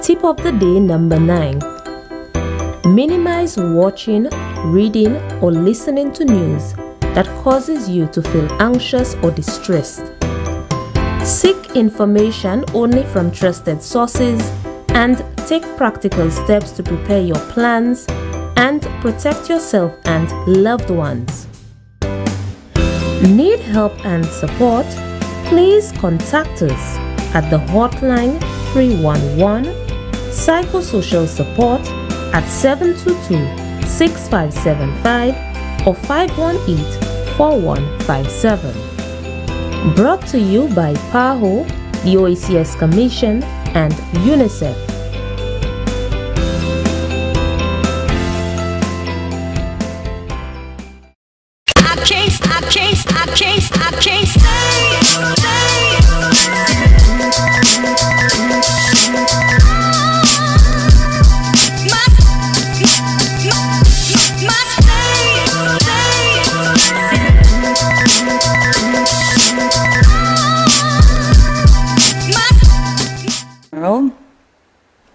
Tip of the day number 9. Minimize watching, reading, or listening to news that causes you to feel anxious or distressed. Seek information only from trusted sources and take practical steps to prepare your plans and protect yourself and loved ones. Need help and support? Please contact us at the hotline 311 Psychosocial Support at 722-6575 or 518-4157. Brought to you by PAHO, the OACS Commission, and UNICEF. I can't stay.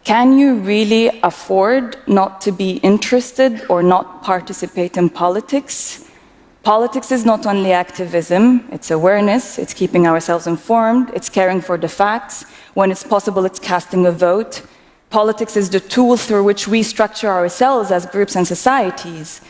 Can you really afford not to be interested or not participate in politics? Politics is not only activism, it's awareness, it's keeping ourselves informed, it's caring for the facts. When it's possible, it's casting a vote. Politics is the tool through which we structure ourselves as groups and societies.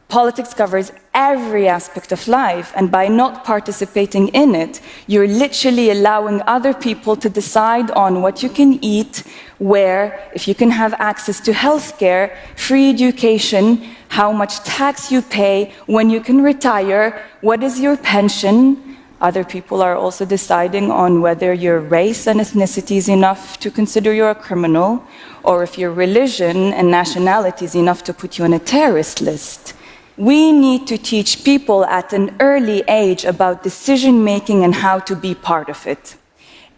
Politics covers every aspect of life, and by not participating in it, you're literally allowing other people to decide on what you can eat, where, if you can have access to healthcare, free education, how much tax you pay, when you can retire, what is your pension. Other people are also deciding on whether your race and ethnicity is enough to consider you a criminal, or if your religion and nationality is enough to put you on a terrorist list. We need to teach people at an early age about decision-making and how to be part of it.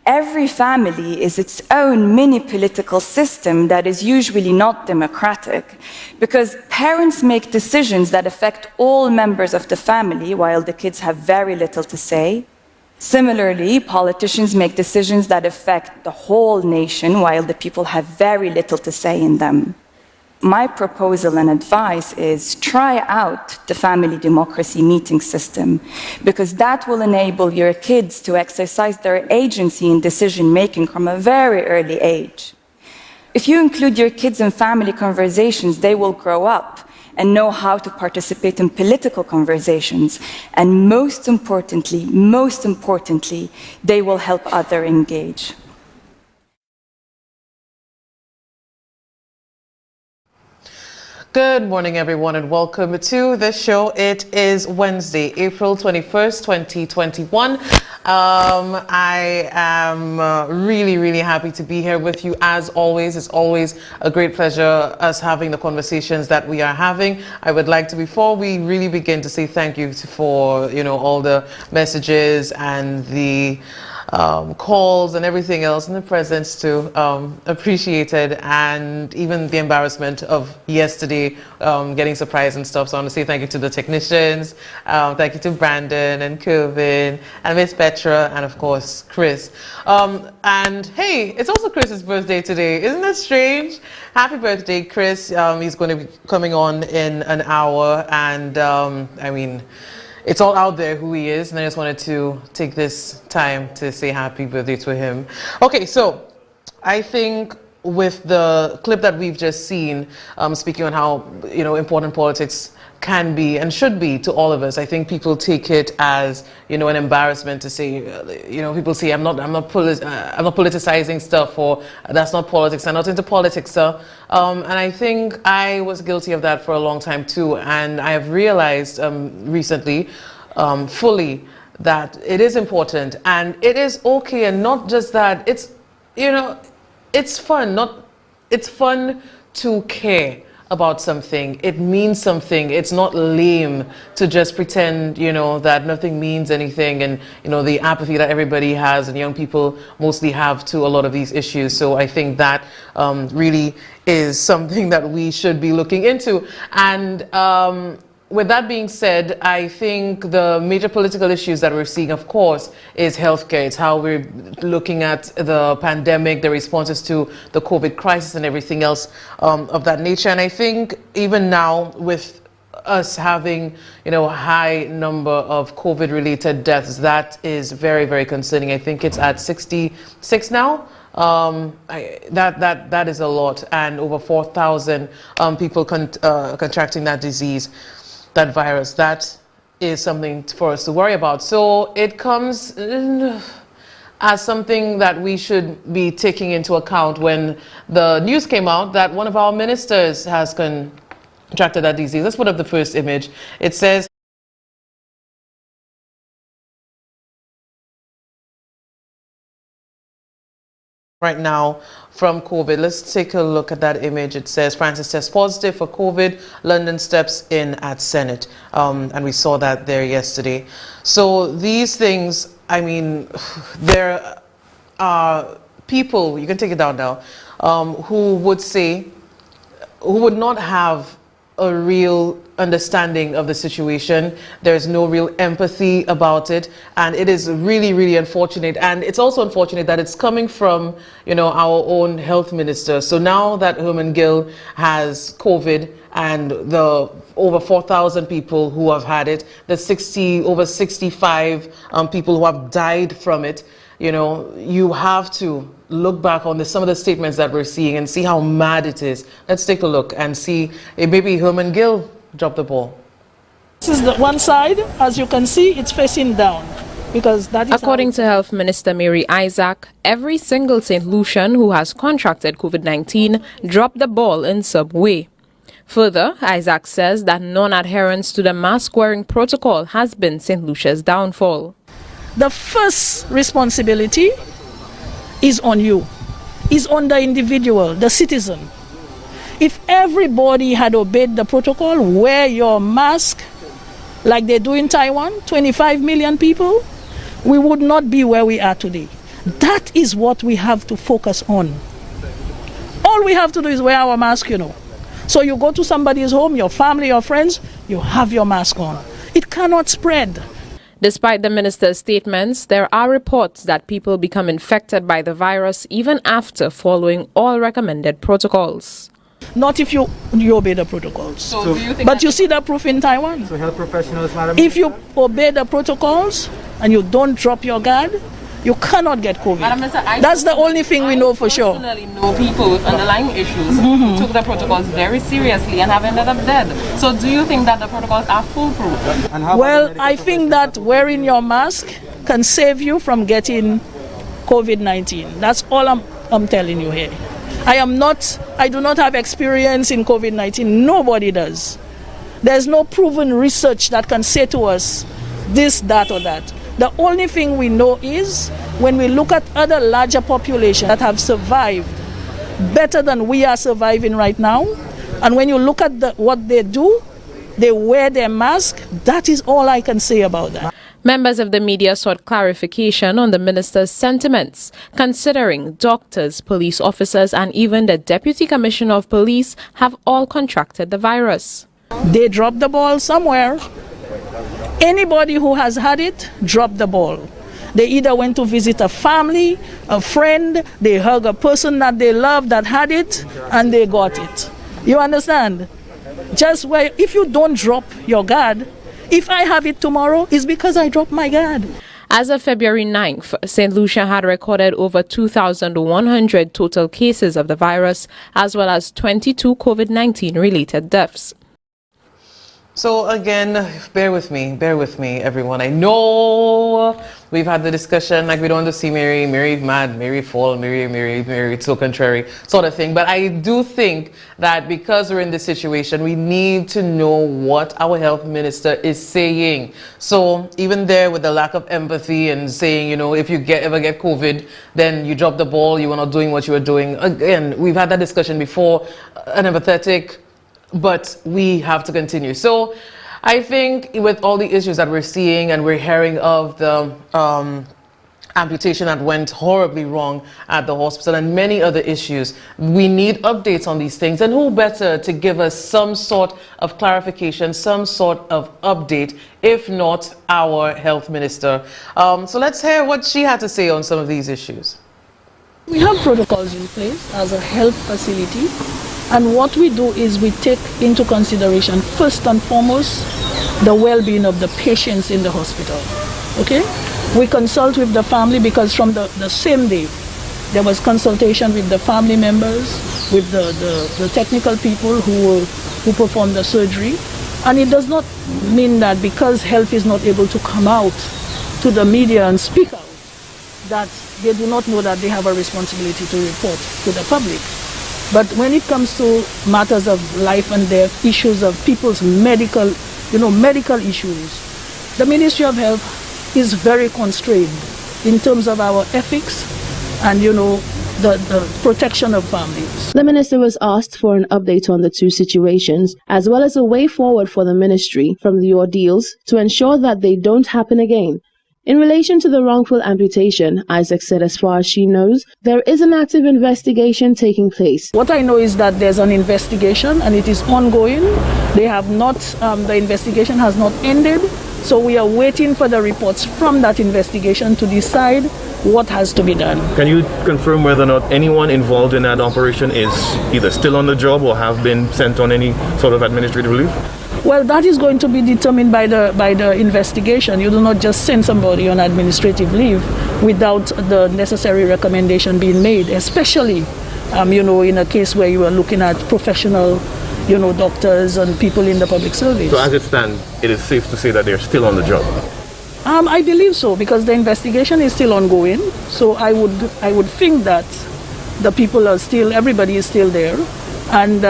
Every family is its own mini political system that is usually not democratic, because parents make decisions that affect all members of the family while the kids have very little to say. Similarly, politicians make decisions that affect the whole nation while the people have very little to say in them. My proposal and advice is try out the family democracy meeting system, because that will enable your kids to exercise their agency in decision-making from a very early age. If you include your kids in family conversations, they will grow up and know how to participate in political conversations. And most importantly, they will help others engage. Good morning, everyone, and welcome to the show. It is Wednesday, April 21st, 2021. I am really happy to be here with you as always. It's always a great pleasure us having the conversations that we are having. I would like to, before we really begin, to say thank you for all the messages and the calls and everything else, and the presents too, appreciated, and even the embarrassment of yesterday, getting surprised and stuff. So I want to say thank you to the technicians, thank you to Brandon and Kelvin and Miss Petra, and of course Chris. And hey, it's also Chris's birthday today. Isn't that strange? Happy birthday, Chris. He's going to be coming on in an hour, and I mean, it's all out there who he is, and I just wanted to take this time to say happy birthday to him. Okay, so I think with the clip that we've just seen, speaking on how important politics can be and should be to all of us, I think people take it as an embarrassment to say, people say I'm not politicizing stuff, or that's not politics. I'm not into politics, sir. And I think I was guilty of that for a long time too, and I have realized recently fully that it is important and it is okay, and not just that. It's it's fun. It's fun to care about something. It means something. It's not lame to just pretend, that nothing means anything, and, the apathy that everybody has and young people mostly have to a lot of these issues. So I think that really is something that we should be looking into. And with that being said, I think the major political issues that we're seeing, of course, is healthcare. It's how we're looking at the pandemic, the responses to the COVID crisis and everything else of that nature. And I think even now with us having, you know, a high number of COVID-related deaths, that is very, very concerning. I think it's at 66 now. That is a lot, and over 4,000 people contracting that disease, that virus. That is something for us to worry about. So it comes as something that we should be taking into account when the news came out that one of our ministers has contracted that disease. Let's put up the first image. It says, right now from COVID. Let's take a look at that image. It says Francis tests positive for COVID. London steps in at Senate. And we saw that there yesterday. So these things, I mean, there are people, you can take it down now, who would say, who would not have a real understanding of the situation. There's no real empathy about it, and it is really, really unfortunate. And it's also unfortunate that it's coming from, you know, our own health minister. So now that Herman Gill has COVID and the over 4,000 people who have had it, the over 65 people who have died from it, you know, you have to look back on some of the statements that we're seeing and see how mad it is. Let's take a look and see if maybe Herman Gill dropped the ball. This is the one side. As you can see, it's facing down, because that is. According to Health Minister Mary Isaac, every single St. Lucian who has contracted COVID-19 dropped the ball in some way. Further, Isaac says that non-adherence to the mask-wearing protocol has been St. Lucia's downfall. The first responsibility is on you, is on the individual, the citizen. If everybody had obeyed the protocol, wear your mask like they do in Taiwan, 25 million people, we would not be where we are today. That is what we have to focus on. All we have to do is wear our mask, you know. So you go to somebody's home, your family, your friends, you have your mask on. It cannot spread. Despite the minister's statements, there are reports that people become infected by the virus even after following all recommended protocols. Not if you obey the protocols. So do you think but you see the proof in Taiwan. So health professionals, Madam If you obey the protocols and you don't drop your guard, you cannot get COVID. Madam Minister, that's the only thing we know for sure. I personally know people with underlying issues who took the protocols very seriously and have ended up dead. So do you think that the protocols are foolproof? Well, I think that wearing your mask can save you from getting COVID-19. That's all I'm telling you here. I do not have experience in COVID-19. Nobody does. There's no proven research that can say to us this, that, or that. The only thing we know is when we look at other larger populations that have survived better than we are surviving right now, and when you look at what they do, they wear their mask. That is all I can say about that. Members of the media sought clarification on the minister's sentiments, considering doctors, police officers, and even the Deputy Commissioner of Police have all contracted the virus. They dropped the ball somewhere. Anybody who has had it, dropped the ball. They either went to visit a family, a friend, they hug a person that they love that had it, and they got it. You understand? Just where, if you don't drop your guard, if I have it tomorrow, it's because I dropped my guard. As of February 9th, St. Lucia had recorded over 2,100 total cases of the virus, as well as 22 COVID-19 related deaths. So again, bear with me, everyone. I know we've had the discussion, like we don't want to see Mary mad, Mary fall, Mary, it's so contrary, sort of thing. But I do think that because we're in this situation, we need to know what our health minister is saying. So even there with the lack of empathy and saying, you know, if you ever get COVID, then you drop the ball, you were not doing what you were doing. Again, we've had that discussion before, unempathetic, but we have to continue. So I think with all the issues that we're seeing and we're hearing of the amputation that went horribly wrong at the hospital and many other issues. We need updates on these things, and who better to give us some sort of clarification, some sort of update, if not our health minister. So let's hear what she had to say on some of these issues. We have protocols in place as a health facility, and what we do is we take into consideration first and foremost the well-being of the patients in the hospital. Okay? We consult with the family, because from the same day there was consultation with the family members, with the technical people who perform the surgery. And it does not mean that because health is not able to come out to the media and speak out, that they do not know that they have a responsibility to report to the public. But when it comes to matters of life and death, issues of people's medical issues, the Ministry of Health is very constrained in terms of our ethics and, the protection of families. The minister was asked for an update on the two situations, as well as a way forward for the ministry from the ordeals to ensure that they don't happen again. In relation to the wrongful amputation, Isaac said as far as she knows, there is an active investigation taking place. What I know is that there's an investigation and it is ongoing. They have not, the investigation has not ended. So we are waiting for the reports from that investigation to decide what has to be done. Can you confirm whether or not anyone involved in that operation is either still on the job or have been sent on any sort of administrative leave? Well, that is going to be determined by the investigation. You do not just send somebody on administrative leave without the necessary recommendation being made, especially in a case where you are looking at professional doctors and people in the public service. So as it stands, it is safe to say that they're still on the job? I believe so, because the investigation is still ongoing. So I would think that the people are still, everybody is still there. And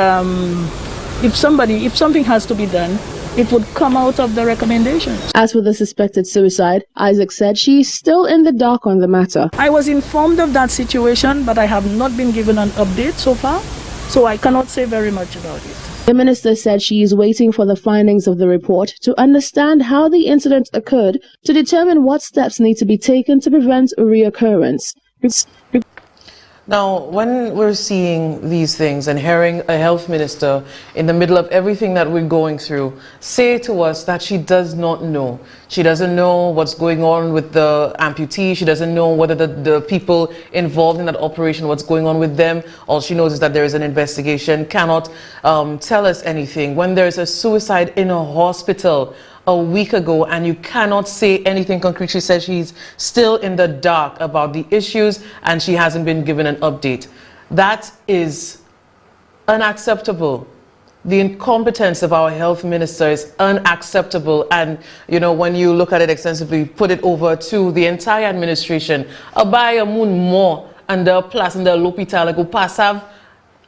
if something has to be done, it would come out of the recommendations. As for the suspected suicide, Isaac said she is still in the dark on the matter. I was informed of that situation, but I have not been given an update so far. So I cannot say very much about it. The minister said she is waiting for the findings of the report to understand how the incident occurred to determine what steps need to be taken to prevent a reoccurrence. Now, when we're seeing these things and hearing a health minister in the middle of everything that we're going through say to us that she does not know. She doesn't know what's going on with the amputee. She doesn't know whether the people involved in that operation, what's going on with them. All she knows is that there is an investigation, cannot tell us anything. When there's a suicide in a hospital a week ago and you cannot say anything concrete, she says she's still in the dark about the issues and she hasn't been given an update. That is unacceptable. The incompetence of our health minister is unacceptable, and when you look at it extensively, put it over to the entire administration. Abaya moon more under plus under l'hôpital go passav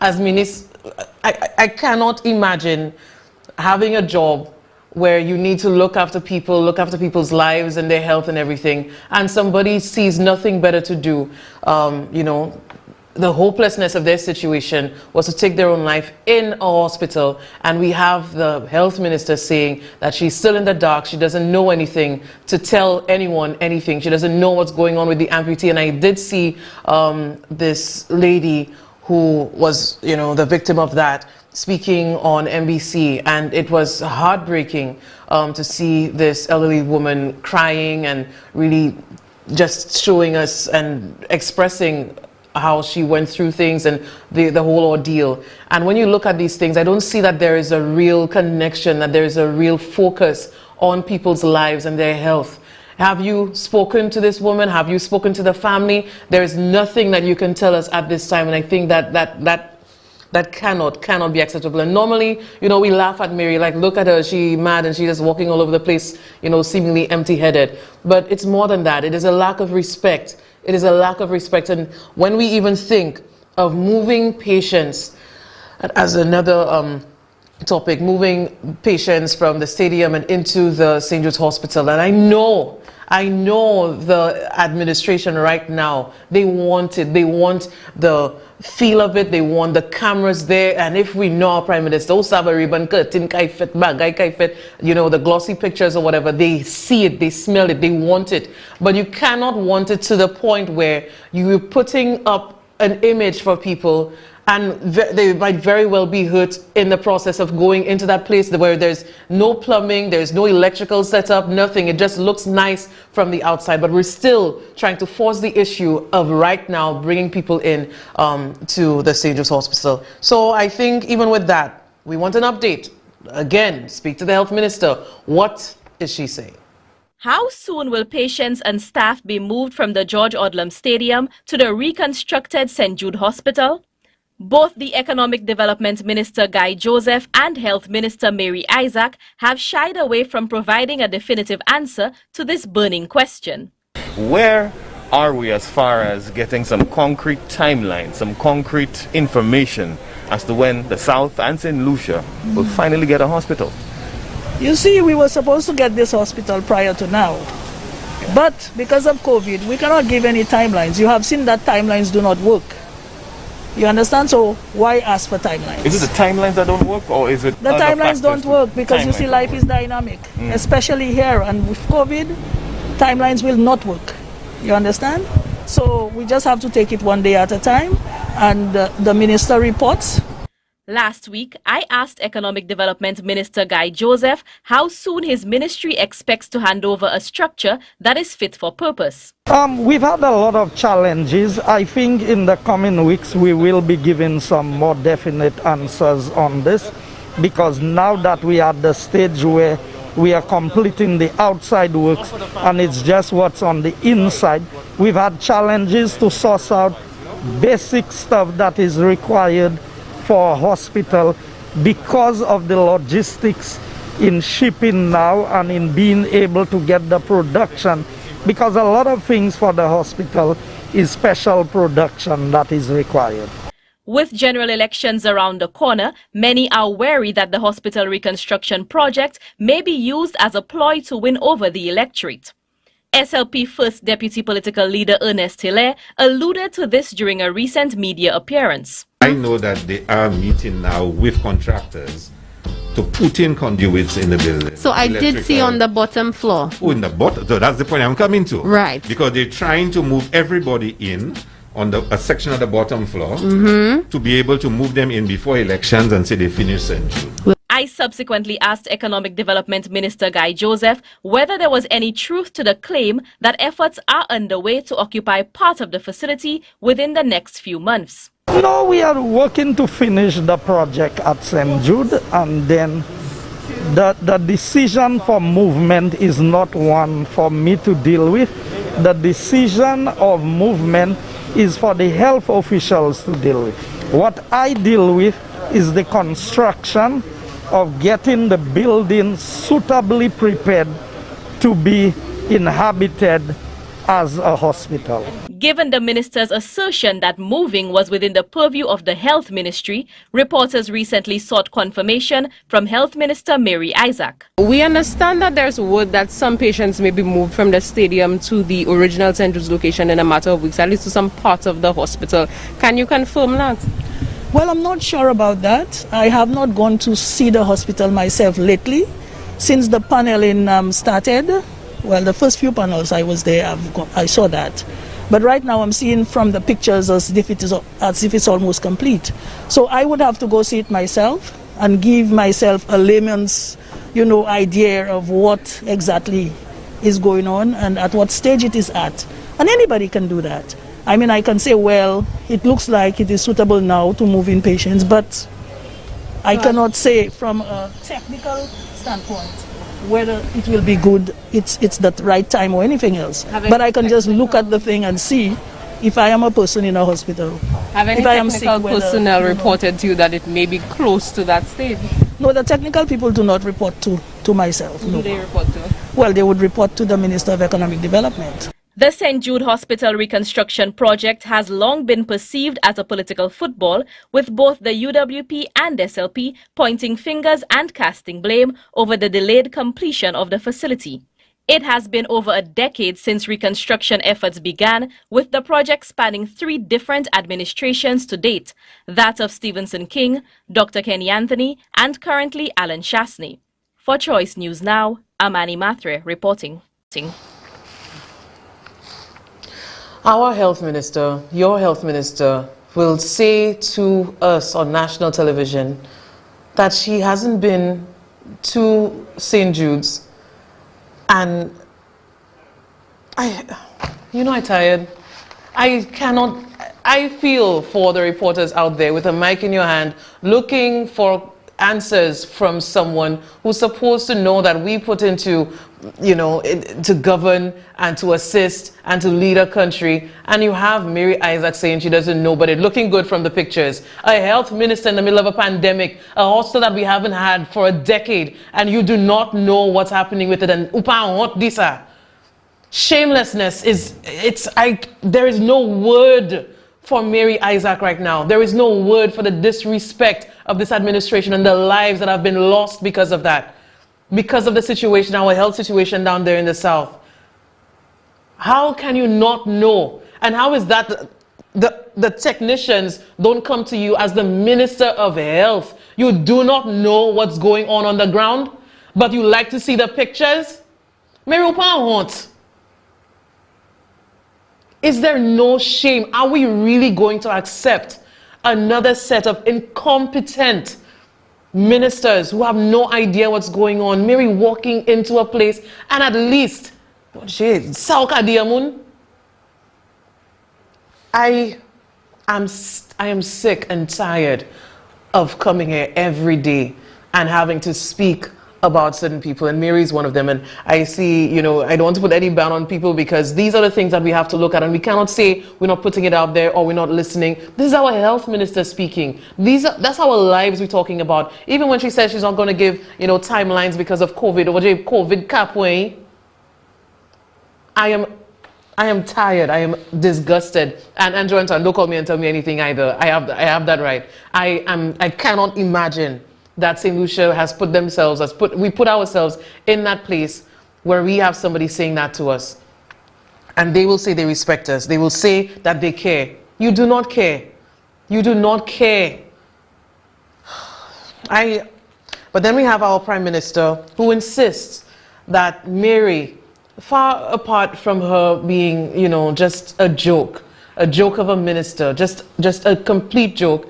as minister. I cannot imagine having a job where you need to look after people, look after people's lives and their health and everything, and somebody sees nothing better to do. The hopelessness of their situation was to take their own life in a hospital, and we have the health minister saying that she's still in the dark. She doesn't know anything to tell anyone anything. She doesn't know what's going on with the amputee. And I did see this lady who was, the victim of that, speaking on NBC, and it was heartbreaking to see this elderly woman crying and really just showing us and expressing how she went through things and the whole ordeal. And when you look at these things, I don't see that there is a real connection, that there is a real focus on people's lives and their health. Have you spoken to this woman? Have you spoken to the family? There is nothing that you can tell us at this time, and I think that cannot be acceptable. And normally, we laugh at Mary, like, look at her, she mad and she's just walking all over the place, seemingly empty-headed. But it's more than that. It is a lack of respect. It is a lack of respect. And when we even think of moving patients, as another topic, moving patients from the stadium and into the St. Jude's Hospital. And I know the administration right now, they want it. They want the feel of it. They want the cameras there. And if we know our Prime Minister, you know, the glossy pictures or whatever, they see it, they smell it, they want it. But you cannot want it to the point where you're putting up an image for people and they might very well be hurt in the process of going into that place where there's no plumbing, there's no electrical setup, nothing. It just looks nice from the outside. But we're still trying to force the issue of right now bringing people in to the St. Jude's Hospital. So I think even with that, we want an update. Again, speak to the health minister. What is she saying? How soon will patients and staff be moved from the George Odlum Stadium to the reconstructed St. Jude Hospital? Both the Economic Development Minister Guy Joseph and Health Minister Mary Isaac have shied away from providing a definitive answer to this burning question. Where are we as far as getting some concrete timeline, some concrete information as to when the South and St. Lucia will finally get a hospital? You see, we were supposed to get this hospital prior to now. But because of COVID, we cannot give any timelines. You have seen that timelines do not work. You understand? So why ask for timelines? Is it the timelines that don't work, or is it the timelines don't work? Because you see, life is dynamic, especially here, and with COVID, timelines will not work. You understand? So we just have to take it one day at a time, and the minister reports. Last week, I asked Economic Development Minister Guy Joseph how soon his ministry expects to hand over a structure that is fit for purpose. We've had a lot of challenges. I think in the coming weeks we will be giving some more definite answers on this, because now that we are at the stage where we are completing the outside works and it's just what's on the inside, we've had challenges to source out basic stuff that is required for a hospital because of the logistics in shipping now and in being able to get the production, because a lot of things for the hospital is special production that is required. With general elections around the corner, many are wary that the hospital reconstruction project may be used as a ploy to win over the electorate. SLP First Deputy Political Leader Ernest Hilaire alluded to this during a recent media appearance. I know that they are meeting now with contractors to put in conduits in the building. So I did see on the bottom floor. Oh, in the bottom. So that's the point I'm coming to. Right. Because they're trying to move everybody in on a section of the bottom floor to be able to move them in before elections and say they finish in June. I subsequently asked Economic Development Minister Guy Joseph whether there was any truth to the claim that efforts are underway to occupy part of the facility within the next few months. No, we are working to finish the project at St. Jude, and then the decision for movement is not one for me to deal with. The decision of movement is for the health officials to deal with. What I deal with is the construction of getting the building suitably prepared to be inhabited as a hospital. Given the minister's assertion that moving was within the purview of the health ministry, reporters recently sought confirmation from Health Minister Mary Isaac. We understand that there's word that some patients may be moved from the stadium to the original St. Jude's location in a matter of weeks, at least to some parts of the hospital. Can you confirm that? Well, I'm not sure about that. I have not gone to see the hospital myself lately. Since the paneling started, well, the first few panels I was there, I saw that. But right now I'm seeing from the pictures as if it's almost complete. So I would have to go see it myself and give myself a layman's, idea of what exactly is going on and at what stage it is at. And anybody can do that. I mean, I can say, well, it looks like it is suitable now to move in patients, but I cannot say from a technical standpoint whether it will be good, it's the right time or anything else. But I can just look at the thing and see if I am a person in a hospital. Have any technical personnel reported to you that it may be close to that stage? No, the technical people do not report to myself. Who do they report to? Well, they would report to the Minister of Economic Development. The St. Jude Hospital reconstruction project has long been perceived as a political football, with both the UWP and SLP pointing fingers and casting blame over the delayed completion of the facility. It has been over a decade since reconstruction efforts began, with the project spanning 3 different administrations to date, that of Stephenson King, Dr. Kenny Anthony, and currently Alan Shastney. For Choice News Now, I'm Annie Matre reporting. Our health minister, your health minister, will say to us on national television that she hasn't been to St. Jude's, and I'm tired. I feel for the reporters out there with a mic in your hand looking for answers from someone who's supposed to know that we put into, to govern and to assist and to lead a country, and you have Mary Isaac saying she doesn't know, but it looking good from the pictures. A health minister in the middle of a pandemic, a hospital that we haven't had for a decade, and you do not know what's happening with it, and shamelessness there is no word for Mary Isaac right now. There is no word for the disrespect of this administration and the lives that have been lost because of that. Because of the situation, our health situation down there in the South. How can you not know? And how is that the technicians don't come to you as the Minister of Health? You do not know what's going on the ground, but you like to see the pictures? Mary Upa, is there no shame? Are we really going to accept another set of incompetent ministers who have no idea what's going on? Mary walking into a place and at least, I am sick and tired of coming here every day and having to speak about certain people, and Mary's one of them. And I see, I don't want to put any ban on people, because these are the things that we have to look at, and we cannot say we're not putting it out there or we're not listening. This is our health minister speaking. That's our lives we're talking about. Even when she says she's not going to give, timelines because of COVID or COVID capway. I am tired. I am disgusted. And Andrew Anton, don't call me and tell me anything either. I have that right. I cannot imagine that St. Lucia has we put ourselves in that place where we have somebody saying that to us. And they will say they respect us. They will say that they care. You do not care. You do not care. But then we have our Prime Minister who insists that Mary, far apart from her being, just a joke of a minister, just a complete joke,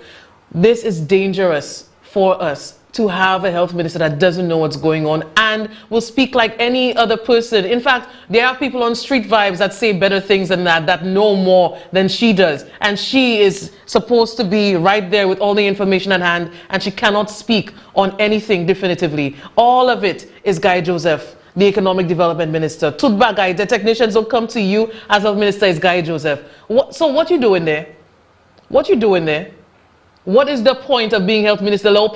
this is dangerous for us to have a health minister that doesn't know what's going on and will speak like any other person. In fact, there are people on Street Vibes that say better things than that know more than she does. And she is supposed to be right there with all the information at hand, and she cannot speak on anything definitively. All of it is Guy Joseph, the Economic Development Minister. Tutba Guy, the technicians don't come to you as health minister is Guy Joseph. So what you doing there? What you doing there? What is the point of being health minister? Like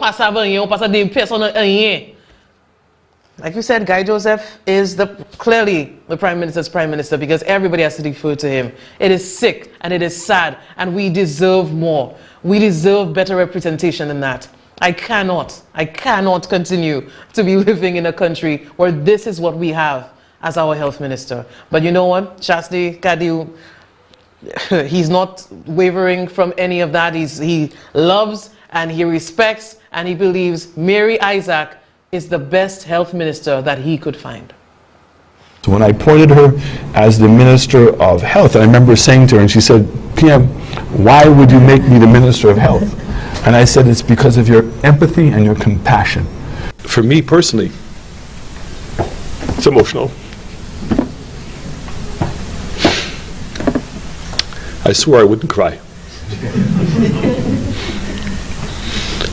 you said, Guy Joseph is clearly the Prime Minister's Prime Minister, because everybody has to defer to him. It is sick and it is sad, and we deserve more. We deserve better representation than that. I cannot continue to be living in a country where this is what we have as our health minister. But you know what? Shasti Kadiu, he's not wavering from any of that. He loves and he respects and he believes Mary Isaac is the best health minister that he could find. So when I appointed her as the Minister of Health, I remember saying to her, and she said, PM, why would you make me the Minister of Health? And I said, it's because of your empathy and your compassion. For me personally, it's emotional. I swore I wouldn't cry.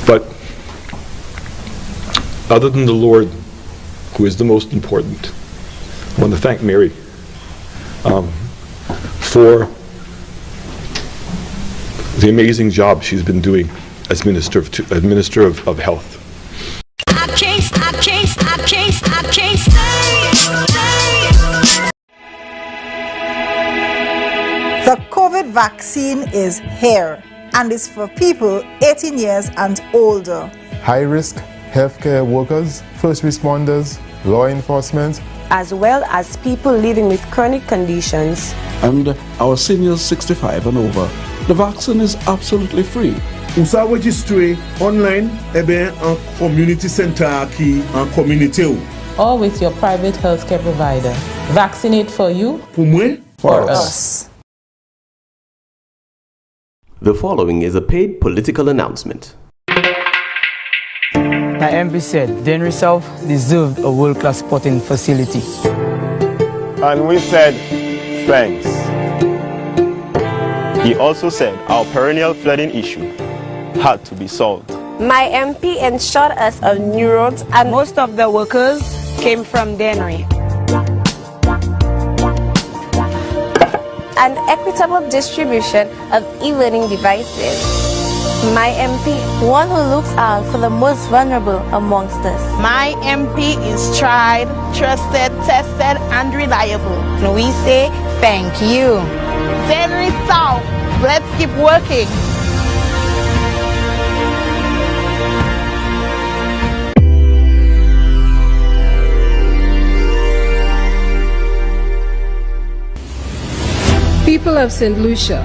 But other than the Lord, who is the most important, I want to thank Mary for the amazing job she's been doing as Minister of Health. I can't stay. The COVID vaccine is here and is for people 18 years and older. High-risk healthcare workers, first responders, law enforcement, as well as people living with chronic conditions. And our seniors 65 and over. The vaccine is absolutely free. Vous sa registre online, en community center qui en community ou. Or with your private healthcare provider. Vaccinate for you. Pour moi. For us. The following is a paid political announcement. My MP said Denry South deserved a world-class sporting facility. And we said, thanks. He also said our perennial flooding issue had to be solved. My MP ensured us of new roads, and most of the workers came from Denry. An equitable distribution of e-learning devices. My MP, one who looks out for the most vulnerable amongst us. My MP is tried, trusted, tested, and reliable. And we say thank you. Denry South, let's keep working. People of St. Lucia,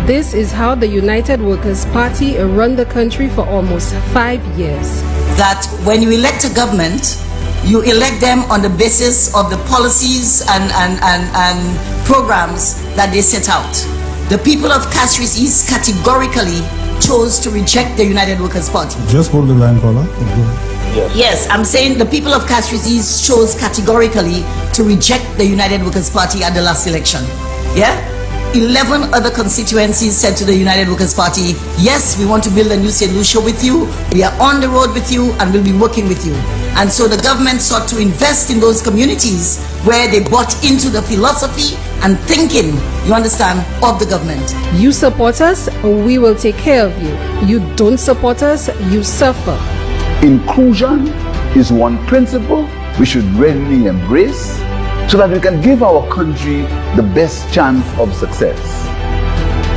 this is how the United Workers' Party run the country for almost 5 years. That when you elect a government, you elect them on the basis of the policies and programs that they set out. The people of Castries East categorically chose to reject the United Workers' Party. Just hold the line, caller. Yes, I'm saying the people of Castries East chose categorically to reject the United Workers' Party at the last election. Yeah? 11 other constituencies said to the United Workers' Party, yes, we want to build a new St. Lucia with you, we are on the road with you, and we'll be working with you. And so the government sought to invest in those communities where they bought into the philosophy and thinking, you understand, of the government. You support us, we will take care of you. You don't support us, you suffer. Inclusion is one principle we should readily embrace, so that we can give our country the best chance of success.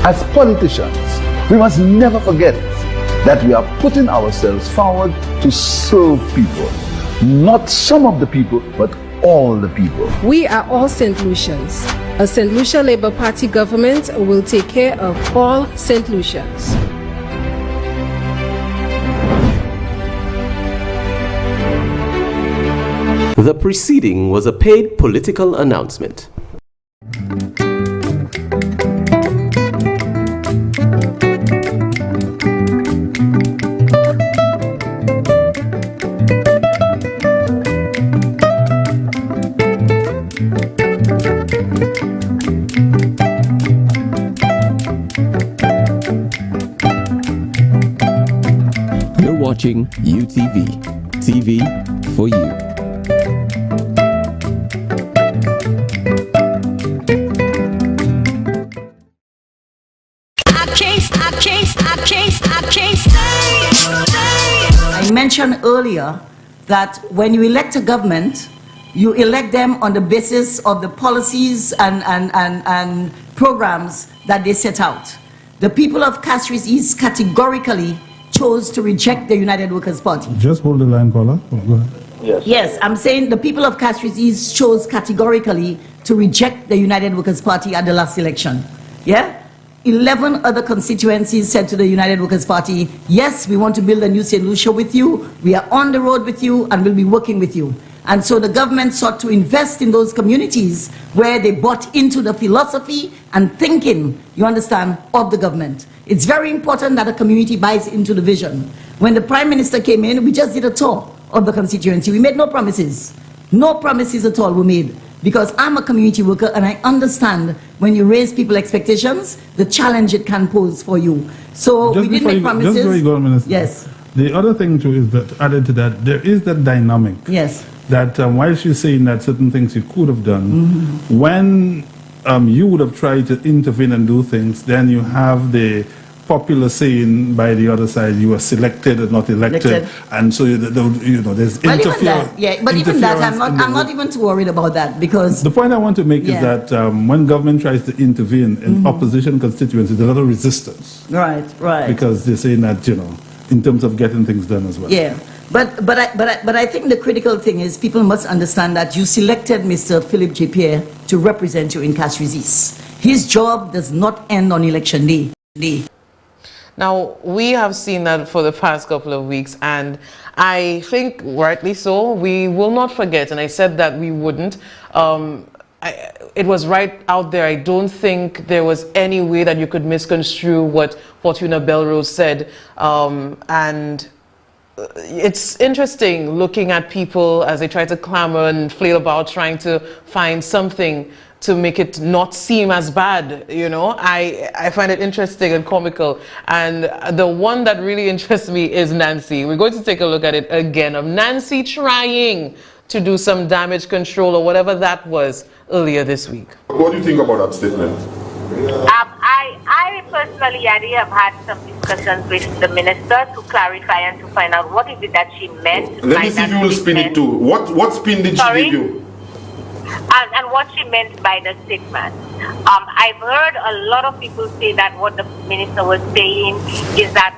As politicians, we must never forget that we are putting ourselves forward to serve people. Not some of the people, but all the people. We are all St. Lucians. A St. Lucia Labour Party government will take care of all St. Lucians. The preceding was a paid political announcement. You're watching UTV, TV for you. I mentioned earlier that when you elect a government, you elect them on the basis of the policies and programs that they set out. The people of Castries East categorically chose to reject the United Workers' Party. Just hold the line, caller. Go ahead. Yes, I'm saying the people of Castries East chose categorically to reject the United Workers' Party at the last election. Yeah? 11 other constituencies said to the United Workers' Party, yes, we want to build a new St. Lucia with you, we are on the road with you, and we'll be working with you. And so the government sought to invest in those communities where they bought into the philosophy and thinking, you understand, of the government. It's very important that a community buys into the vision. When the Prime Minister came in, we just did a tour of the constituency. We made no promises. No promises at all were made. Because I'm a community worker and I understand when you raise people's expectations, the challenge it can pose for you. So we didn't make promises. Just before you go, Minister. Yes. The other thing too is that added to that, there is that dynamic. Yes. That while she's saying that certain things you could have done, when you would have tried to intervene and do things, then you have the popular saying by the other side, you are selected and not elected, and so there's Well, even interference. that, yeah, but even that, I'm not even too worried about that, because the point I want to make is that when government tries to intervene in opposition constituencies, there's a lot of resistance. Right. Because they're saying that in terms of getting things done as well. Yeah. But I think the critical thing is people must understand that you selected Mr. Philip J. Pierre to represent you in Castries East. His job does not end on election day. Now, we have seen that for the past couple of weeks, and I think rightly so. We will not forget, and I said that we wouldn't. It was right out there. I don't think there was any way that you could misconstrue what Fortuna Belrose said, and it's interesting looking at people as they try to clamor and flail about trying to find something to make it not seem as bad. I find it interesting and comical, and the one that really interests me is Nancy. We're going to take a look at it again, of Nancy trying to do some damage control or whatever that was earlier this week. What do you think about that statement? I personally, Yadi, have had some discussions with the minister to clarify and to find out what is it that she meant. Let me see if you will spin it too. What spin did she give you? And what she meant by the statement. I've heard a lot of people say that what the minister was saying is that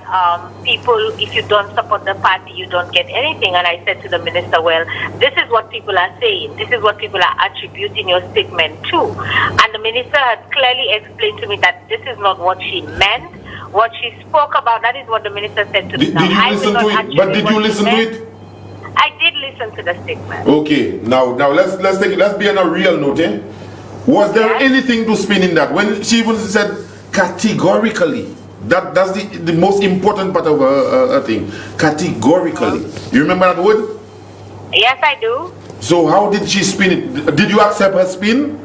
people, if you don't support the party, you don't get anything. And I said to the minister, well, this is what people are saying. This is what people are attributing your statement to. And the minister had clearly explained to me that this is not what she meant. What she spoke about, that is what the minister said to me. Did you listen to it? But did you listen to it? I did listen to the statement. Okay, now let's be on a real note. Was there anything to spin in that? When she even said categorically, that's the most important part of her thing. Categorically. You remember that word? Yes, I do. So how did she spin it? Did you accept her spin?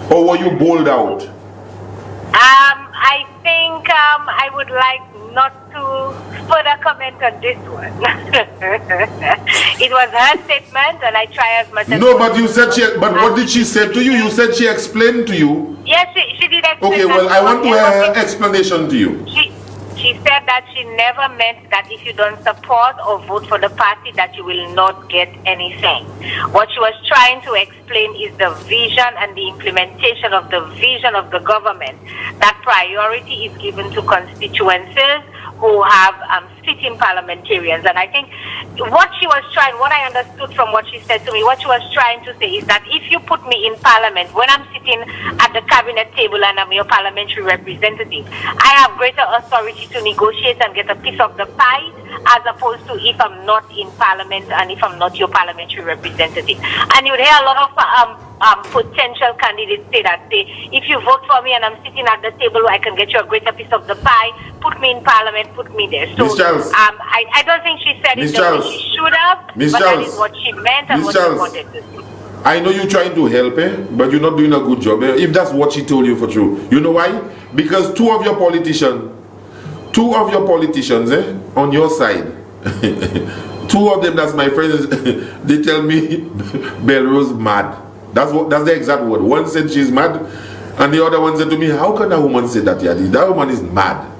Or were you bowled out? I think I would like not to further comment on this one. It was her statement, and I try as much as No, but you said but what did she say to you? You said she explained to you. Yes, she did explain. Okay, well, I want to hear her explanation to you. She said that she never meant that if you don't support or vote for the party that you will not get anything. What she was trying to explain is the vision and the implementation of the vision of the government. That priority is given to constituencies who have sitting parliamentarians. And I think what I understood from what she said to me, what she was trying to say is that if you put me in parliament, when I'm sitting at the cabinet table and I'm your parliamentary representative, I have greater authority to negotiate and get a piece of the pie, as opposed to if I'm not in parliament and if I'm not your parliamentary representative. And you'd hear a lot of potential candidates say, if you vote for me and I'm sitting at the table, I can get you a greater piece of the pie, put me in parliament, put me there. So I don't think she said it the way she should have, but that is what she meant and what she wanted to say. I know you're trying to help, but you're not doing a good job. If that's what she told you for true. You know why? Because two of your politicians on your side, two of them, that's my friends, they tell me Belrose mad. That's the exact word. One said she's mad, and the other one said to me, how can a woman say that, Yadi? That woman is mad.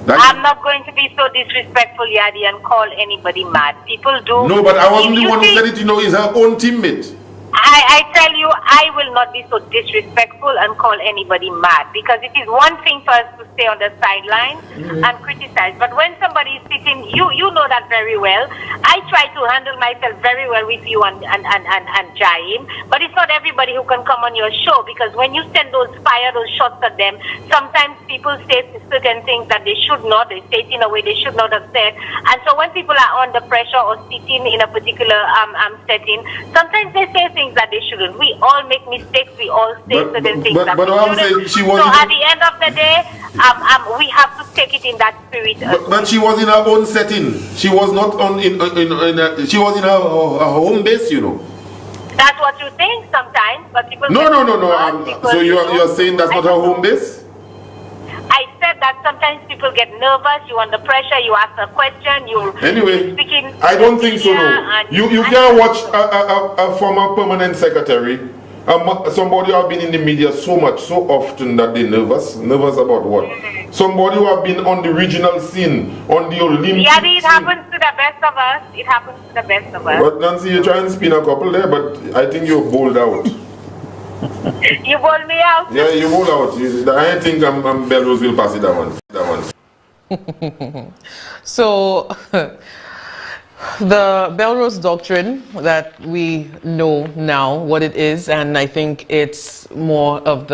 I'm not going to be so disrespectful, Yadi, and call anybody mad. People do. No, but I wasn't the one who said it, it's her own teammate. I tell you, I will not be so disrespectful and call anybody mad, because it is one thing for us to stay on the sidelines and criticize. But when somebody is sitting, you know that very well. I try to handle myself very well with you and Jaim, but it's not everybody who can come on your show, because when you send those shots at them, sometimes people say certain things that they should not. They say it in a way they should not have said. And so when people are under pressure or sitting in a particular setting, sometimes they say things that they shouldn't. We all make mistakes. We all say certain things that we shouldn't. So at the end of the day, we have to take it in that spirit. But she was in her own setting. She was not she was in her home base, That's what you think sometimes, but people. No. So you're saying that's not her home base? I said that sometimes people get nervous. You under pressure. You ask a question. Anyway, speaking. I don't think so. No. You can't watch a former permanent secretary. Somebody who have been in the media so often that they're nervous. Nervous about what? Somebody who have been on the regional scene, on the Olympic Yeah, it scene. happens to the best of us. It happens to the best of us. But Nancy, you try and spin a couple there, but I think you're bowled out. You bowled me out? Yeah, you bowled out. I think Belrose will pass it that one. So, the Belrose Doctrine that we know now what it is, and I think it's more of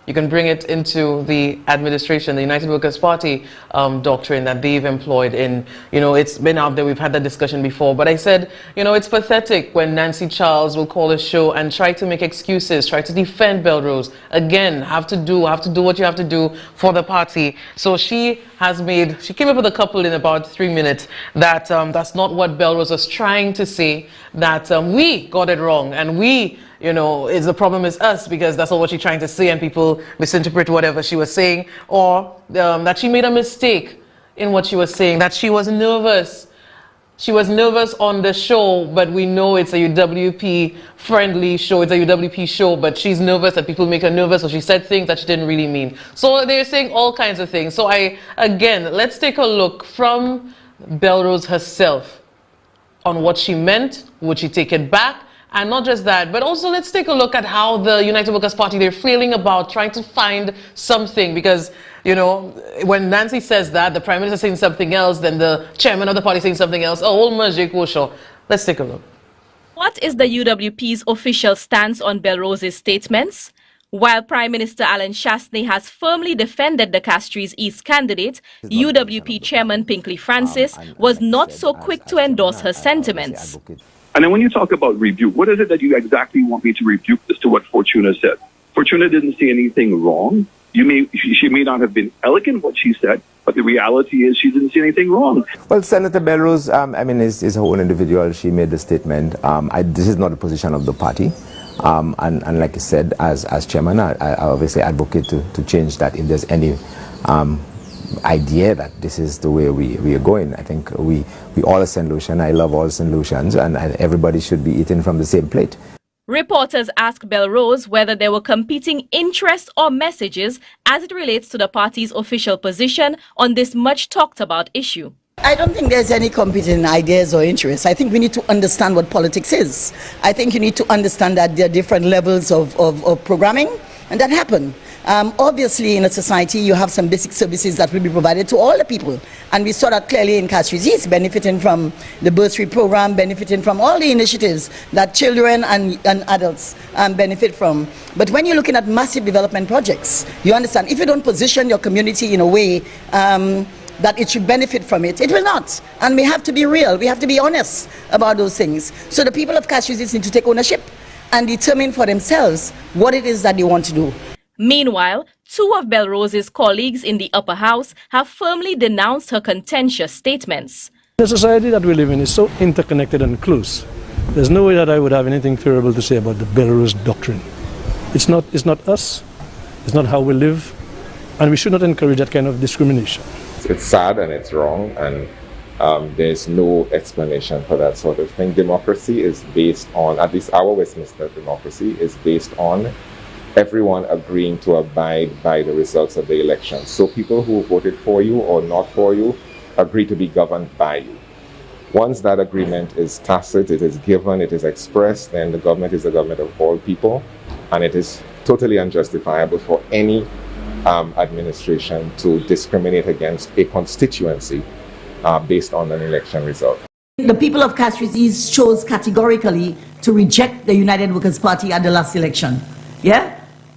you can bring it into the administration, the United Workers' Party doctrine that they've employed in, it's been out there, we've had that discussion before, but I said, it's pathetic when Nancy Charles will call a show and try to make excuses, try to defend Belrose. Again, have to do what you have to do for the party. So she came up with a couple in about 3 minutes that that's not what Belrose was trying to say, that we got it wrong, and the problem is us, because that's all what she's trying to say, and people misinterpret whatever she was saying, or that she made a mistake in what she was saying, that she was nervous. She was nervous on the show, but we know it's a UWP friendly show, it's a UWP show, but she's nervous that people make her nervous, so she said things that she didn't really mean. So they're saying all kinds of things. So let's take a look from Belrose herself on what she meant. Would she take it back? And not just that, but also let's take a look at how the United Workers' Party, they're feeling about trying to find something, because, when Nancy says that, the Prime Minister saying something else, then the chairman of the party saying something else. Let's take a look. What is the UWP's official stance on Belrose's statements? While Prime Minister Alan Shastney has firmly defended the Castries East candidate, UWP Chairman Pinkley Francis was not so quick to endorse her sentiments. And then when you talk about rebuke, what is it that you exactly want me to rebuke as to what Fortuna said? Fortuna didn't say anything wrong. She may not have been elegant what she said, but the reality is she didn't say anything wrong. Well, Senator Belrose, is her own individual. She made the statement. This is not the position of the party. And like I said, as chairman, I obviously advocate to change that if there's any idea that this is the way we are going. I think we all are St. Lucian. I love all St. Lucians, and everybody should be eating from the same plate. Reporters asked Belrose whether there were competing interests or messages as it relates to the party's official position on this much talked about issue. I don't think there's any competing ideas or interests. I think we need to understand what politics is. I think you need to understand that there are different levels of programming, and that happen. Obviously, in a society, you have some basic services that will be provided to all the people. And we saw that clearly in Castries East, benefiting from the bursary program, benefiting from all the initiatives that children and adults benefit from. But when you're looking at massive development projects, you understand, if you don't position your community in a way that it should benefit from it, it will not. And we have to be real, we have to be honest about those things. So the people of Castries East need to take ownership and determine for themselves what it is that they want to do. Meanwhile, two of Belrose's colleagues in the upper house have firmly denounced her contentious statements. The society that we live in is so interconnected and close. There's no way that I would have anything favorable to say about the Belrose doctrine. It's not us, it's not how we live, and we should not encourage that kind of discrimination. It's sad and it's wrong, and there's no explanation for that sort of thing. Democracy is based on, at least our Westminster democracy, is based on everyone agreeing to abide by the results of the election. So people who voted for you or not for you agree to be governed by you. Once that agreement is tacit, it is given, it is expressed, then the government is the government of all people, and it is totally unjustifiable for any administration to discriminate against a constituency based on an election result. The people of Castries East chose categorically to reject the United Workers' Party at the last election. Yeah?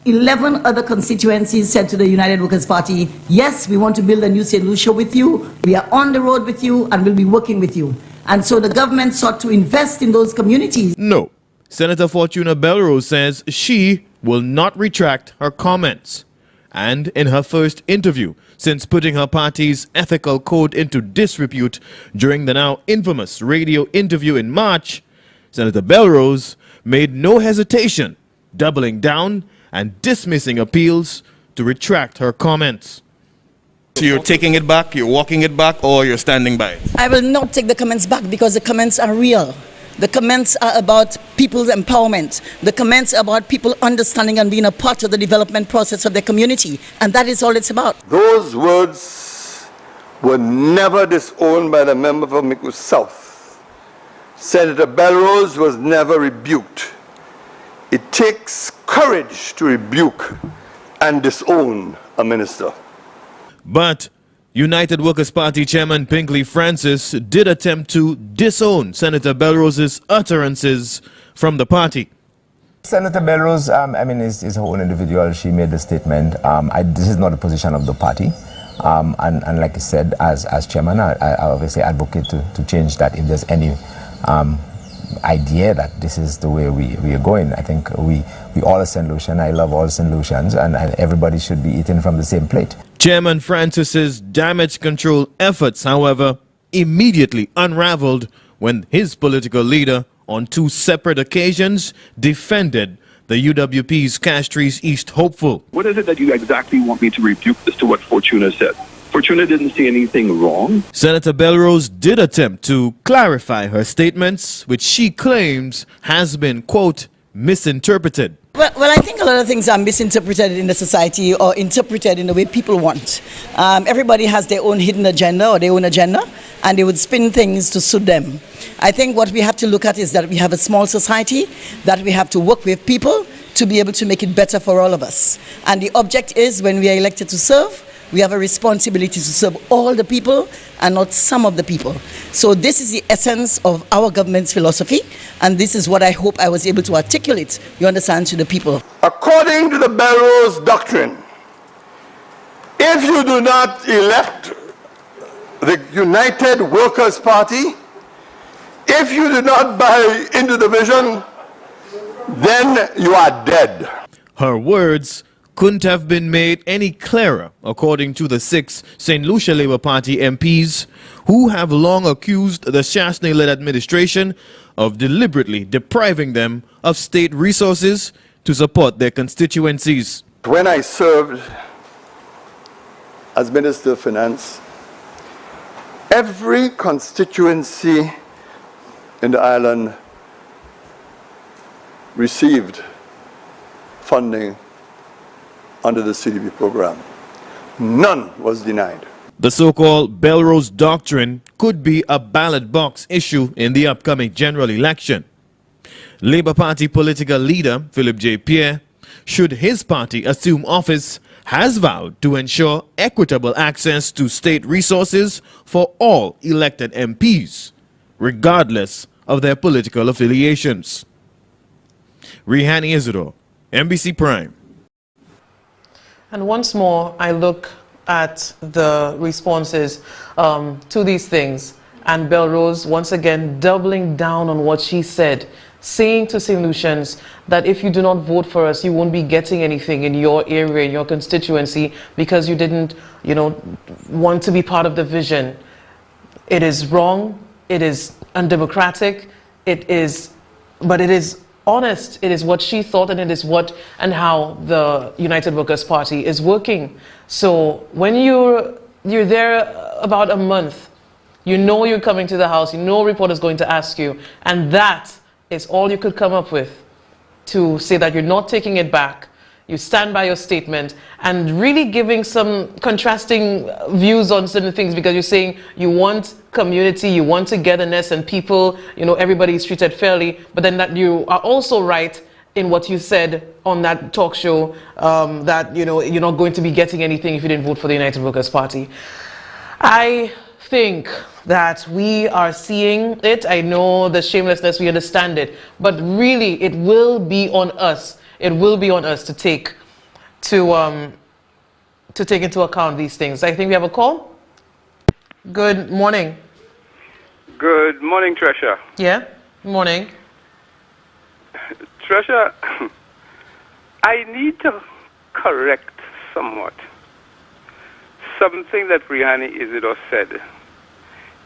11 other constituencies said to the United Workers' Party, yes, we want to build a new St. Lucia with you, we are on the road with you, and we'll be working with you. And so the government sought to invest in those communities. No. Senator Fortuna Belrose says she will not retract her comments. And in her first interview since putting her party's ethical code into disrepute during the now infamous radio interview in March, Senator Belrose made no hesitation, doubling down and dismissing appeals to retract her comments. So you're taking it back, you're walking it back, or you're standing by it? I will not take the comments back because the comments are real. The comments are about people's empowerment. The comments are about people understanding and being a part of the development process of their community. And that is all it's about. Those words were never disowned by the member for Miku South. Senator Belrose was never rebuked. It takes courage to rebuke and disown a minister. But United Workers' Party Chairman Pinkley Francis did attempt to disown Senator Belrose's utterances from the party. Senator Belrose, is her own individual. She made the statement. This is not a position of the party. And like I said, as chairman, I obviously advocate to change that if there's any idea that this is the way we are going. I think we all are St. Lucian. I love all St. Lucians, and everybody should be eating from the same plate. Chairman Francis's damage control efforts, however, immediately unraveled when his political leader, on 2 separate occasions, defended the UWP's Castries East hopeful. What is it that you exactly want me to rebuke as to what Fortuna said? Fortuna didn't say anything wrong. Senator Belrose did attempt to clarify her statements, which she claims has been, quote, misinterpreted. Well, I think a lot of things are misinterpreted in the society or interpreted in the way people want. Everybody has their own hidden agenda or their own agenda, and they would spin things to suit them. I think what we have to look at is that we have a small society, that we have to work with people to be able to make it better for all of us. And the object is, when we are elected to serve, we have a responsibility to serve all the people and not some of the people. So this is the essence of our government's philosophy, and this is what I hope I was able to articulate, you understand, to the people. According to the Belrose doctrine, if you do not elect the United Workers' Party, if you do not buy into the vision, then you are dead. Her words couldn't have been made any clearer, according to the 6 St. Lucia Labour Party MPs who have long accused the Chasney-led administration of deliberately depriving them of state resources to support their constituencies. When I served as Minister of Finance, every constituency in the island received funding under the CDB program. None was denied. The so-called Belrose Doctrine could be a ballot box issue in the upcoming general election. Labour Party political leader Philip J. Pierre, should his party assume office, has vowed to ensure equitable access to state resources for all elected MPs, regardless of their political affiliations. Rihani Isidore, NBC Prime. And once more, I look at the responses to these things. And Belrose, once again, doubling down on what she said, saying to St. Lucians that if you do not vote for us, you won't be getting anything in your area, in your constituency, because you didn't, want to be part of the vision. It is wrong. It is undemocratic. But it is honest. It is what she thought, and it is what and how the United Workers' Party is working. So when you're there about a month, you know you're coming to the House, you know a reporter is going to ask you, and that is all you could come up with to say that you're not taking it back. You stand by your statement, and really giving some contrasting views on certain things, because you're saying you want community, you want togetherness, and people, everybody is treated fairly, but then that you are also right in what you said on that talk show, that you're not going to be getting anything if you didn't vote for the United Workers' Party. I think that we are seeing it. I know the shamelessness, we understand it, but really it will be on us. It will be on us to take into account these things. I think we have a call. Good morning. Good morning, Tresha. Yeah, morning. Tresha, I need to correct somewhat something that Rihani Isidore said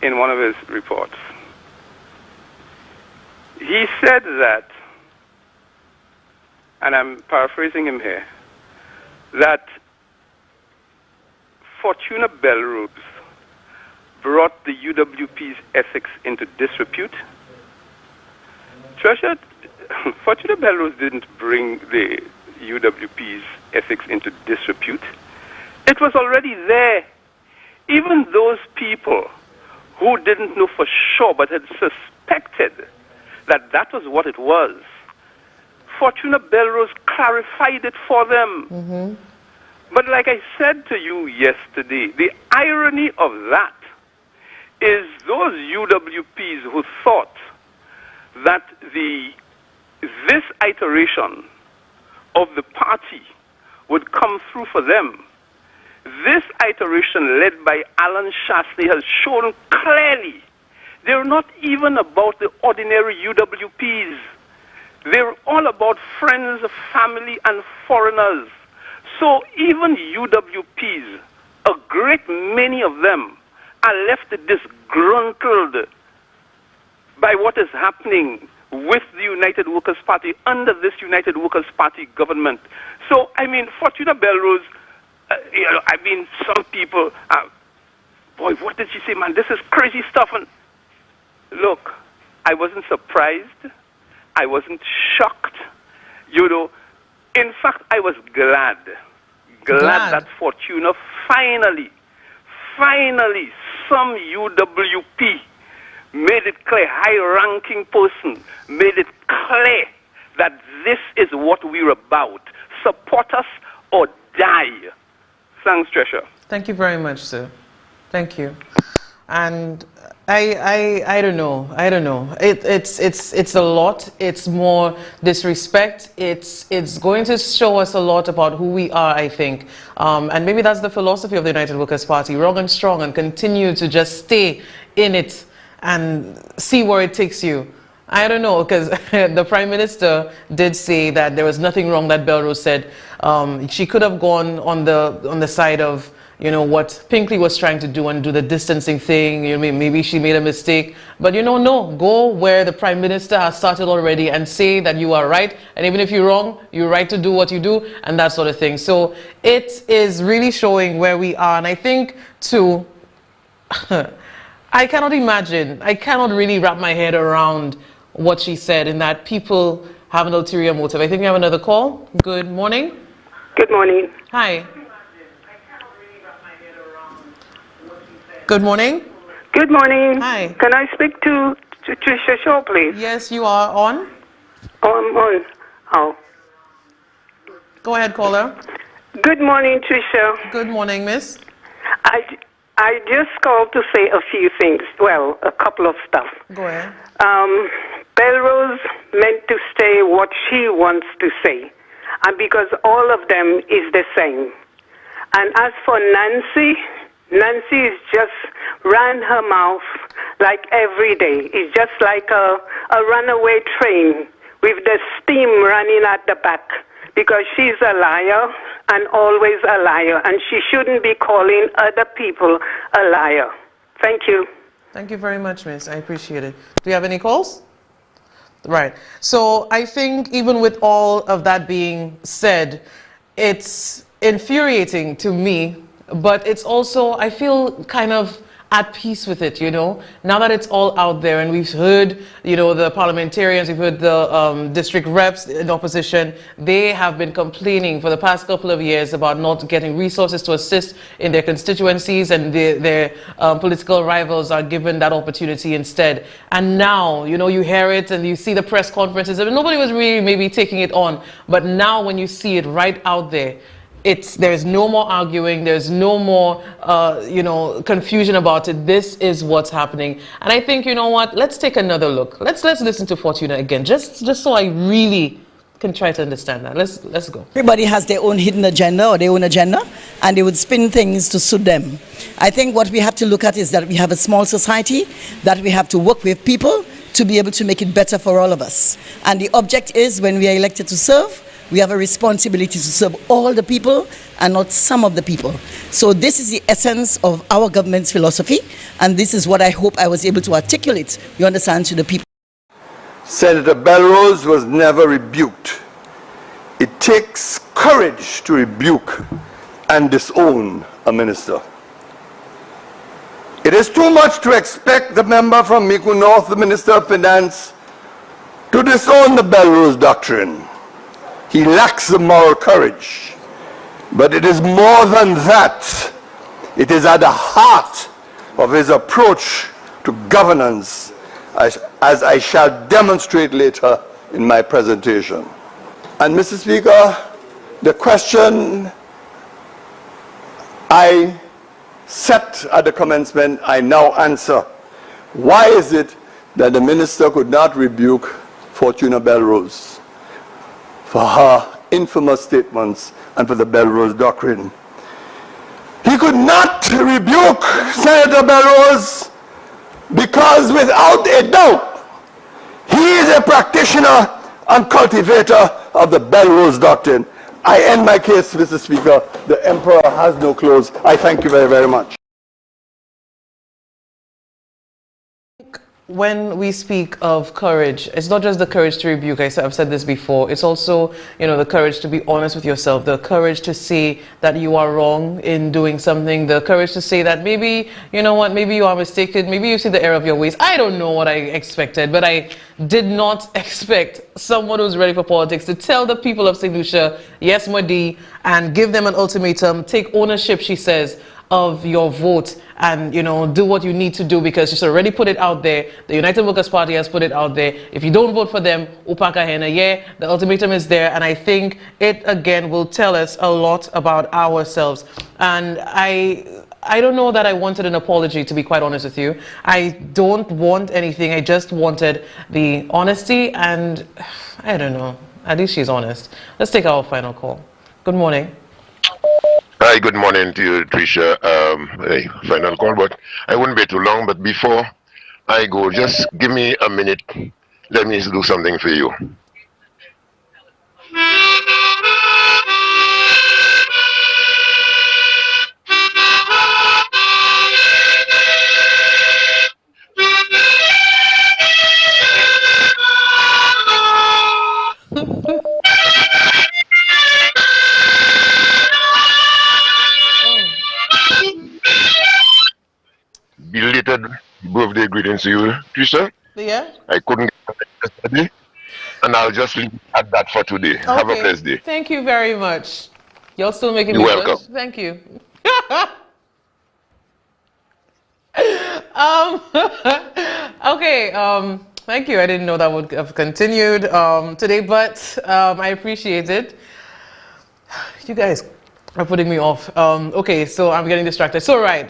in one of his reports. He said that, and I'm paraphrasing him here, that Fortuna Belrose brought the UWP's ethics into disrepute Tresha, Fortuna Belrose didn't bring the UWP's ethics into disrepute. It was already there. Even those people who didn't know for sure but had suspected that that was what it was, Fortuna Belrose clarified it for them. But like I said to you yesterday, the irony of that is those UWPs who thought that this iteration of the party would come through for them. This iteration led by Alan Shastney has shown clearly they're not even about the ordinary UWPs. They're all about friends, family, and foreigners. So even UWPs, a great many of them, are left disgruntled by what is happening with the United Workers' Party under this United Workers' Party government. So, I mean, Fortuna Belrose, some people, boy, what did she say, man? This is crazy stuff. And look, I wasn't surprised. I wasn't shocked. In fact, I was glad that Fortuna finally, some UWP made it clear, high-ranking person made it clear that this is what we're about. Support us or die. Thanks, Tresha. Thank you very much, sir. Thank you. And I don't know. It's a lot. It's more disrespect. It's going to show us a lot about who we are, I think. And maybe that's the philosophy of the United Workers' Party, wrong and strong, and continue to just stay in it and see where it takes you. I don't know, because the Prime Minister did say that there was nothing wrong that Belrose said. She could have gone on the side of, what Pinkley was trying to do and do the distancing thing. Maybe she made a mistake. But no, go where the Prime Minister has started already and say that you are right. And even if you're wrong, you're right to do what you do and that sort of thing. So it is really showing where we are. And I think, too, I cannot imagine, I cannot really wrap my head around what she said in that people have an ulterior motive. I think we have another call. Good morning. Good morning. Hi. Good morning. Good morning. Hi. Can I speak to Tresha Shaw, please? Yes, you are on. Oh, I'm on. Oh. Go ahead, caller. Good morning, Tresha. Good morning, miss. I just called to say a few things. Well, a couple of stuff. Go ahead. Belrose meant to say what she wants to say, and because all of them is the same. And as for Nancy is just ran her mouth like every day. It's just like a runaway train with the steam running at the back, because she's a liar and always a liar, and she shouldn't be calling other people a liar. Thank you. Thank you very much, miss. I appreciate it. Do you have any calls? Right. So I think even with all of that being said, it's infuriating to me, but it's also, I feel kind of at peace with it, now that it's all out there, and we've heard, the parliamentarians, we've heard the district reps in opposition, they have been complaining for the past couple of years about not getting resources to assist in their constituencies, and their political rivals are given that opportunity instead. And now, you hear it and you see the press conferences, and nobody was really maybe taking it on, but now when you see it right out there, there's no more arguing, there's no more, confusion about it. This is what's happening. And I think, let's take another look. Let's listen to Fortuna again, just so I really can try to understand that. Let's go. Everybody has their own hidden agenda or their own agenda, and they would spin things to suit them. I think what we have to look at is that we have a small society, that we have to work with people to be able to make it better for all of us. And the object is, when we are elected to serve, we have a responsibility to serve all the people and not some of the people. So this is the essence of our government's philosophy, and this is what I hope I was able to articulate, you understand, to the people. Senator Belrose was never rebuked. It takes courage to rebuke and disown a minister. It is too much to expect the member from Miku North, the Minister of Finance, to disown the Belrose Doctrine. He lacks the moral courage. But it is more than that. It is at the heart of his approach to governance, as I shall demonstrate later in my presentation. And Mr. Speaker, the question I set at the commencement, I now answer. Why is it that the minister could not rebuke Fortuna Belrose for her infamous statements and for the Belrose Doctrine? He could not rebuke Senator Belrose because without a doubt, he is a practitioner and cultivator of the Belrose Doctrine. I end my case, Mr. Speaker. The Emperor has no clothes. I thank you very, very much. When we speak of courage, it's not just the courage to rebuke. I've said this before. It's also, the courage to be honest with yourself, the courage to say that you are wrong in doing something, the courage to say that maybe, maybe you are mistaken, maybe you see the error of your ways. I don't know what I expected, but I did not expect someone who's ready for politics to tell the people of St. Lucia, yes, Madi, and give them an ultimatum, take ownership, she says, of your vote, and do what you need to do, because she's already put it out there. The United Workers' Party has put it out there. If you don't vote for them, upaka hena, yeah, the ultimatum is there, and I think it again will tell us a lot about ourselves. And I don't know that I wanted an apology, to be quite honest with you. I don't want anything. I just wanted the honesty, and I don't know. At least she's honest. Let's take our final call. Good morning. Hi, good morning to you, Tresha. Hey, final call, but I wouldn't be too long. But before I go, just give me a minute. Let me do something for you. Belated birthday greetings to you, Tresha. Yeah? I couldn't get it yesterday, and I'll just leave at that for today. Okay. Have a blessed day. Thank you very much. You're still making me You're welcome. blush. Thank you. Okay, thank you. I didn't know that would have continued today, but I appreciate it. You guys are putting me off. Okay, so I'm getting distracted. So right,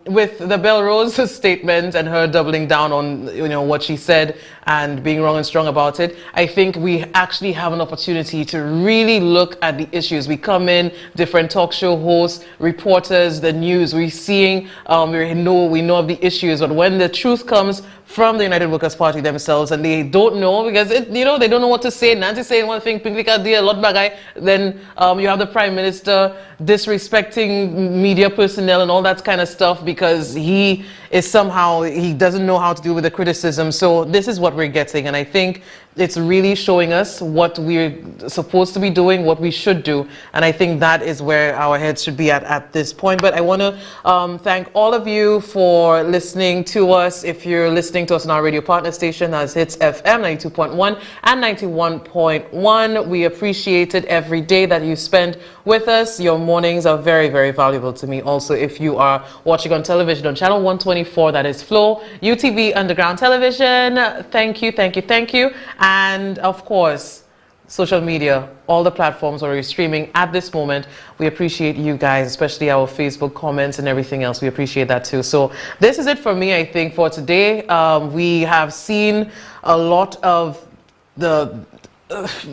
with the Belrose statement and her doubling down on what she said and being wrong and strong about it, I think we actually have an opportunity to really look at the issues. We come in, different talk show hosts, reporters, the news. We're seeing, we know of the issues, but when the truth comes from the United Workers' Party themselves, and they don't know, because they don't know what to say. Nancy saying one thing, Pinklika did a lot bagay. Then you have the Prime Minister disrespecting media personnel and all that kind of stuff because he doesn't know how to deal with the criticism. So this is what we're getting, and I think it's really showing us what we're supposed to be doing, what we should do, and I think that is where our heads should be at this point. But I want to thank all of you for listening to us. If you're listening to us on our radio partner station, that's Hits FM 92.1 and 91.1, we appreciate it every day that you spend with us. Your mornings are very, very valuable to me. Also, if you are watching on television on channel 124, that is Flow, UTV Underground Television, thank you, thank you, thank you. And of course, social media, all the platforms where we're streaming at this moment. We appreciate you guys, especially our Facebook comments and everything else. We appreciate that too. So this is it for me, I think, for today. We have seen a lot of the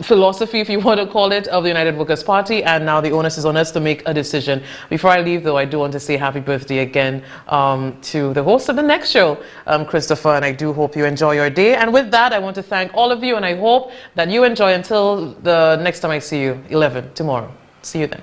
philosophy, if you want to call it, of the United Workers' Party, and now the onus is on us to make a decision. Before I leave, though, I do want to say happy birthday again to the host of the next show, Christopher, and I do hope you enjoy your day. And with that, I want to thank all of you, and I hope that you enjoy until the next time I see you, 11 tomorrow. See you then.